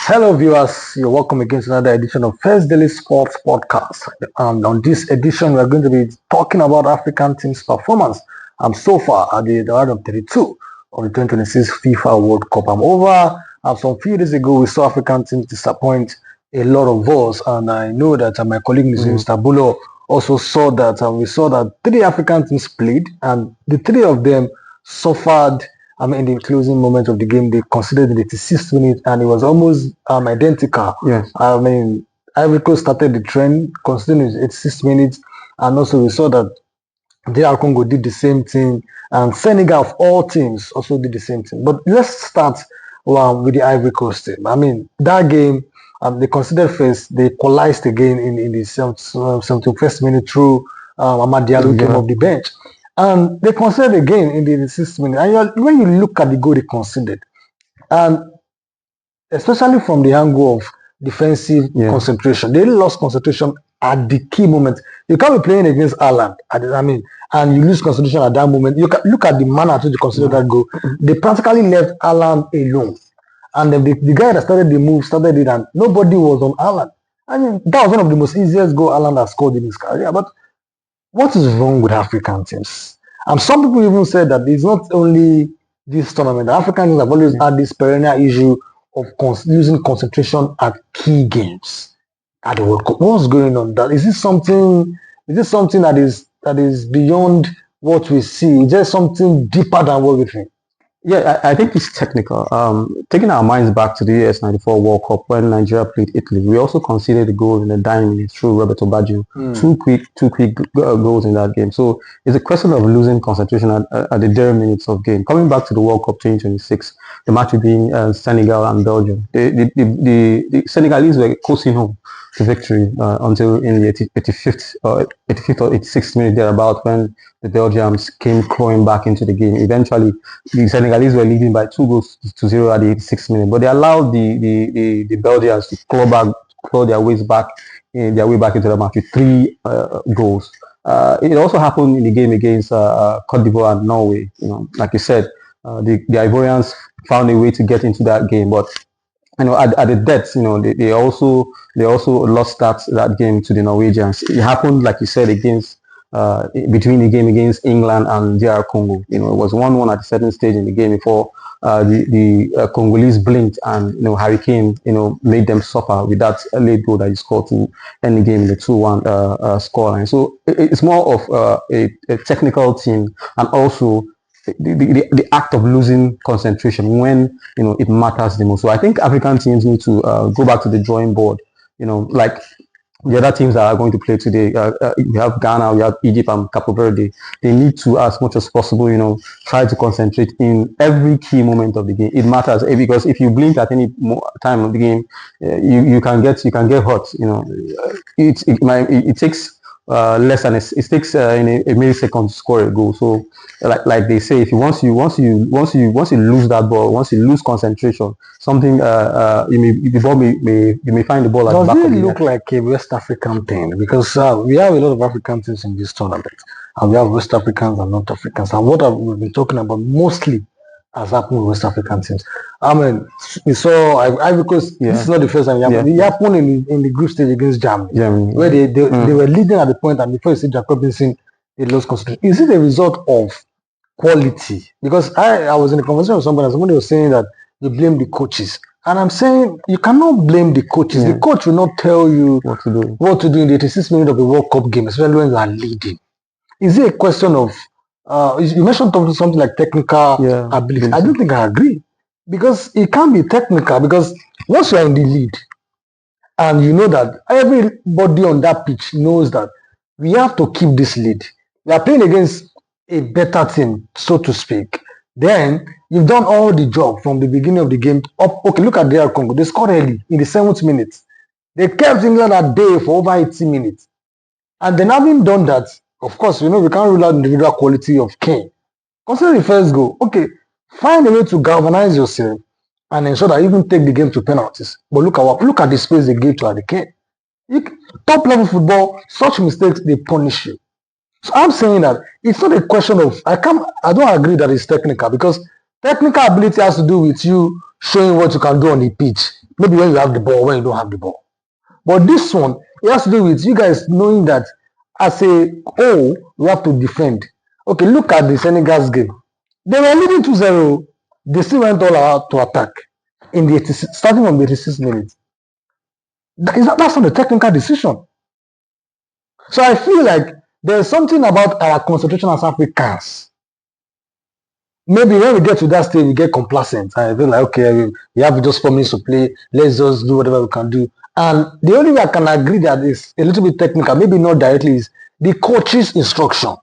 Hello, viewers. You're welcome again to another edition of First Daily Sports Podcast. And on this edition, we're going to be talking about African teams' performance. So far at the round of 32 of the 2026 FIFA World Cup. I'm over. Some few days ago, we saw African teams disappoint a lot of us, and I know that my colleague Mr. Bulo also saw that. And we saw that three African teams played, and the three of them suffered. In the closing moment of the game, they considered in the 86th minute, and it was almost identical. Yes. Ivory Coast started the trend, considering it 86 minutes, and also we saw that DR Congo did the same thing, and Senegal, of all teams, also did the same thing. But let's start with the Ivory Coast team. That game, they considered first, they equalized again in the 71st minute through Amad Diallo came off the bench. And they considered again in the 6th minute. And when you look at the goal they conceded, and especially from the angle of defensive concentration, they lost concentration at the key moment. You can't be playing against Ireland, and you lose concentration at that moment. You can look at the manner to consider that goal. They practically left Ireland alone. And then the guy that started the move started it, and nobody was on Ireland. That was one of the most easiest goals Ireland has scored in his career. But what is wrong with African teams? And some people even said that it's not only this tournament. The African teams have always had this perennial issue of losing concentration at key games at the World Cup. What's going on? Is this something that is beyond what we see? Is there something deeper than what we think? Yeah, I think it's technical. Taking our minds back to the US '94 World Cup when Nigeria played Italy, we also conceded a goal in the dying minutes through Roberto Baggio. Two quick goals in that game. So it's a question of losing concentration at the dying minutes of game. Coming back to the World Cup 2026, the match between Senegal and Belgium. The Senegalese were coasting home to victory until in the 85th or 86th minute thereabout when the Belgians came clawing back into the game. Eventually, the Senegalese were leading by 2-0 at the 86th minute, but they allowed the Belgians to claw their way back into the match with three goals. It also happened in the game against Cote d'Ivoire and Norway. Like you said, the Ivorians found a way to get into that game, but at the death, they also lost that game to the Norwegians. It happened, like you said, against between the game against England and DR Congo. It was 1-1 at a certain stage in the game before the Congolese blinked, and Harry Kane made them suffer with that late goal that he scored to end the game in the 2-1 scoreline. So it's more of a technical team, and also the act of losing concentration when it matters the most. So I think African teams need to go back to the drawing board. Like the other teams that are going to play today, we have Ghana, we have Egypt and Cape Verde. They need to, as much as possible, try to concentrate in every key moment of the game. It matters because if you blink at any time of the game, you can get hurt. It takes less than it takes in a millisecond to score a goal. So like they say, if once you lose that ball, once you lose concentration, something you may find the ball at the back of the net. Does it look like a West African thing? Because we have a lot of African teams in this tournament, and we have West Africans and North Africans. And what we've been talking about mostly has happened with West African teams. We saw Ivory Coast. This is not the first time it happened. It happened in the group stage against Germany. Where they were leading at the point, and before you see Jacob Robinson, they lost concentration. Is it a result of quality? Because I was in a conversation with somebody, and somebody was saying that you blame the coaches. And I'm saying you cannot blame the coaches. The coach will not tell you what to do in the 86 minutes of the World Cup game, especially when you are leading. Is it a question of you mentioned something like technical ability? I don't think I agree, because it can't be technical, because once you are in the lead and you know that everybody on that pitch knows that we have to keep this lead. We are playing against a better team, so to speak. Then you've done all the job from the beginning of the game up. Okay, look at DR Congo. They scored early in the 7th minute. They kept England at bay for over 80 minutes. And then having done that, of course, we can't rule out individual quality of Kane. Consider the first goal. Okay, find a way to galvanize yourself and ensure that you even take the game to penalties. But look at the space they gave to Harry Kane. Top level football, such mistakes, they punish you. So I'm saying that it's not a question of I don't agree that it's technical, because technical ability has to do with you showing what you can do on the pitch. Maybe when you have the ball, when you don't have the ball. But this one, it has to do with you guys knowing that as a whole, we have to defend. Okay, look at the Senegal's game. They were leading 2-0. They still went all out to attack in the 86, starting from the 86 minutes. That's not a technical decision. So I feel like there's something about our concentration as Africans. Maybe when we get to that stage, we get complacent. I feel like, okay, we have just 4 minutes to play. Let's just do whatever we can do. And the only way I can agree that is a little bit technical, maybe not directly, is the coach's instruction.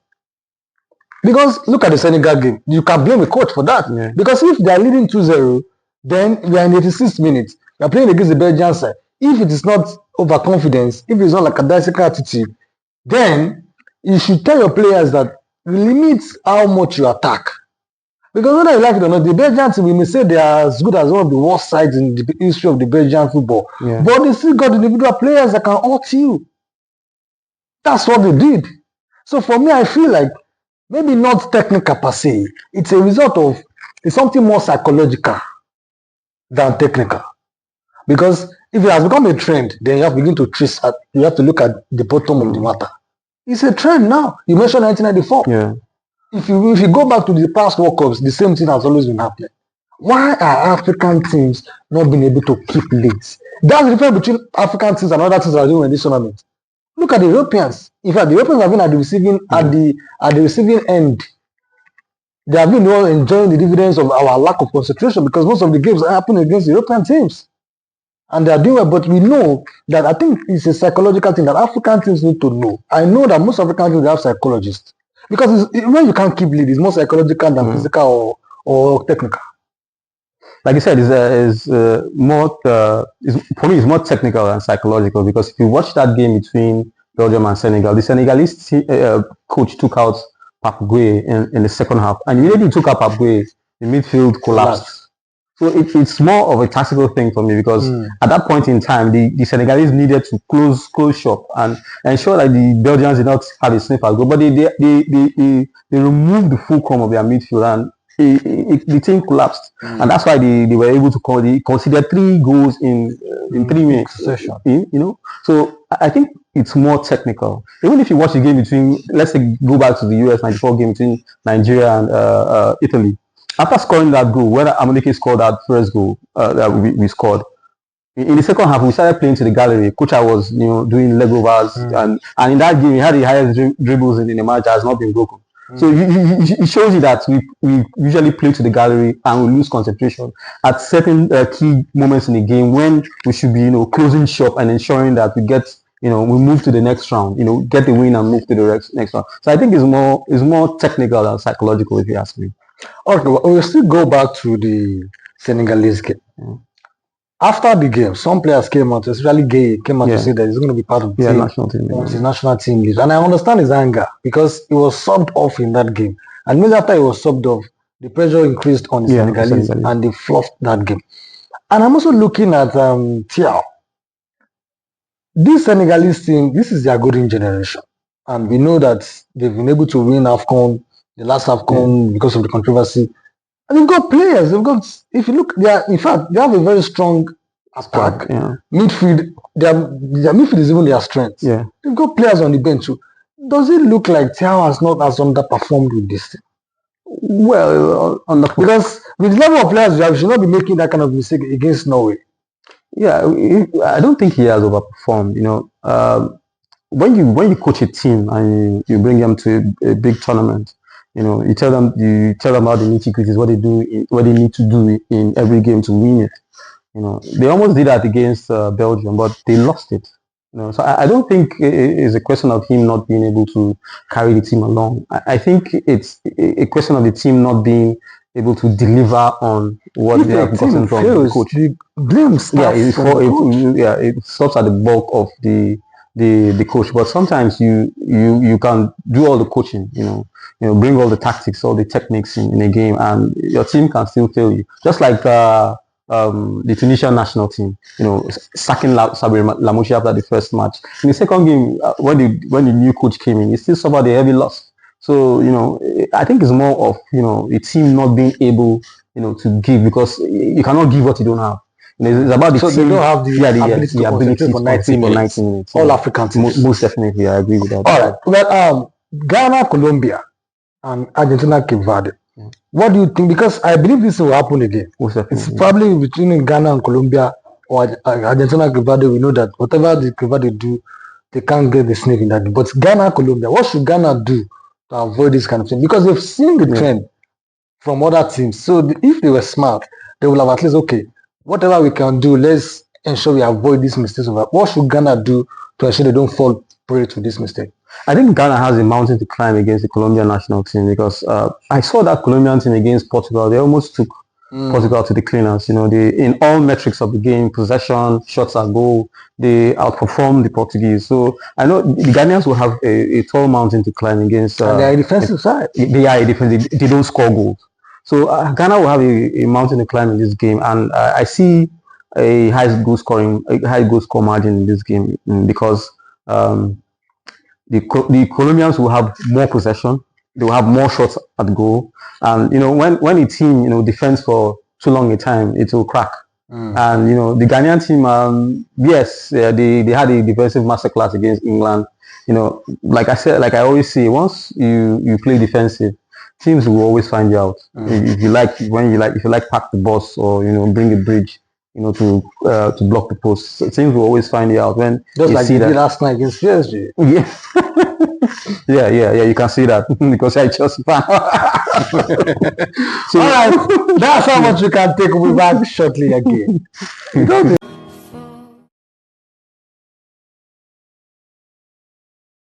Because look at the Senegal game. You can blame the coach for that. Yeah. Because if they are leading 2-0, then we are in 86 minutes. We are playing against the Belgian side. If it is not overconfidence, if it's not like a daisical attitude, then you should tell your players that limit how much you attack. Because whether you like it or not, the Belgian team, we may say they are as good as one of the worst sides in the history of the Belgian football. Yeah. But they still got individual players that can hurt you. That's what they did. So for me, I feel like maybe not technical per se. It's a result of it's something more psychological than technical. Because if it has become a trend, then you have to begin to trace at, you have to look at the bottom of the matter. It's a trend now. You mentioned 1994. Yeah. If you go back to the past World Cups, the same thing has always been happening. Why are African teams not being able to keep leads? That's the difference between African teams and other teams that are doing in this tournament. Look at the Europeans. In fact, the Europeans have been at the receiving at the receiving end. They have been enjoying the dividends of our lack of concentration because most of the games are happening against European teams. And they are doing well, but we know that I think it's a psychological thing that African teams need to know. I know that most African teams have psychologists. Because when you can't keep lead, it's more psychological than physical or technical. Like you said, is more for me, it's more technical than psychological. Because if you watch that game between Belgium and Senegal, the Senegalese coach took out Pape Gueye in the second half, and immediately he took out Pape Gueye, the midfield collapsed. So it's more of a tactical thing for me because at that point in time, the Senegalese needed to close shop and ensure that the Belgians did not have a sniff at goal. But they removed the fulcrum of their midfield and the team collapsed. And that's why they were able to consider 3 goals in 3 minutes. So I think it's more technical. Even if you watch the game between, let's say, go back to the US 94 game between Nigeria and Italy. After scoring that goal, when Amunike scored that first goal that we scored, in the second half we started playing to the gallery. Kocha was doing leg overs, and in that game he had the highest dribbles in the match that has not been broken. So it shows you that we usually play to the gallery and we lose concentration at certain key moments in the game when we should be closing shop and ensuring that we get we move to the next round, get the win and move to the next round. So I think it's more technical than psychological, if you ask me. Okay, well, we'll still go back to the Senegalese game. After the game, some players came out, especially Gueye, came out to say that he's going to be part of the team, national team. His national team leaves. And I understand his anger because he was subbed off in that game. And maybe after he was subbed off, the pressure increased on the Senegalese and they fluffed that game. And I'm also looking at Thiaw. This Senegalese team, this is their golden generation. And we know that they've been able to win AFCON, the last AFCON, because of the controversy. And they've got players. If you look, they have a very strong attack. Midfield, their midfield is even their strength. They've got players on the bench too. Does it look like Thiaw has underperformed with this team? Well, because with the level of players you have, you should not be making that kind of mistake against Norway. Yeah, I don't think he has overperformed. When you coach a team and you bring them to a big tournament, you tell them about the nitty-gritties, what they need to do in every game to win it. They almost did that against Belgium, but they lost it. So I don't think it's a question of him not being able to carry the team along. I think it's a question of the team not being able to deliver on what they have gotten from the coach. It stops at the bulk of the coach. But sometimes you can do all the coaching, bring all the tactics, all the techniques in a game, and your team can still fail you. Just like the Tunisian national team, sacking Sabri Lamouchi after the first match. In the second game, when the new coach came in, he still suffered a heavy loss. So, I think it's more of, a team not being able, to give, because you cannot give what you don't have. It's about the So team. they don't have the ability to concentrate for 90 minutes. All African teams. Most definitely, I agree with that. All right. Well, Ghana, Colombia, and Argentina, Cape Verde. What do you think? Because I believe this will happen again. Most definitely. It's probably between Ghana and Colombia or Argentina, Cape Verde. We know that whatever the Cape Verde do, they can't get the snake in that game. But Ghana, Colombia, what should Ghana do to avoid this kind of thing? Because they've seen the trend from other teams. So if they were smart, they will have at least, okay, whatever we can do, let's ensure we avoid these mistakes. What should Ghana do to ensure they don't fall prey to this mistake? I think Ghana has a mountain to climb against the Colombian national team because I saw that Colombian team against Portugal. They almost took Portugal to the cleaners. They in all metrics of the game, possession, shots at goal, they outperformed the Portuguese. So I know the Ghanaians will have a tall mountain to climb against. And they are a defensive side. They are a defensive. They don't score goals. So Ghana will have a mountain to climb in this game, and I see a high goal score margin in this game because. The Colombians will have more possession. They will have more shots at goal. And, when a team, defends for too long a time, it will crack. And, the Ghanaian team, yes, they had a defensive masterclass against England. Like I said, like I always say, once you play defensive, teams will always find you out. If you like pack the bus or, bring a bridge, to block the post. So teams will always find you out when just you like see they that. did last night against PSG. Yeah. yeah. You can see that because I just fan. So, all right, that's how much we can take. We'll be back shortly again.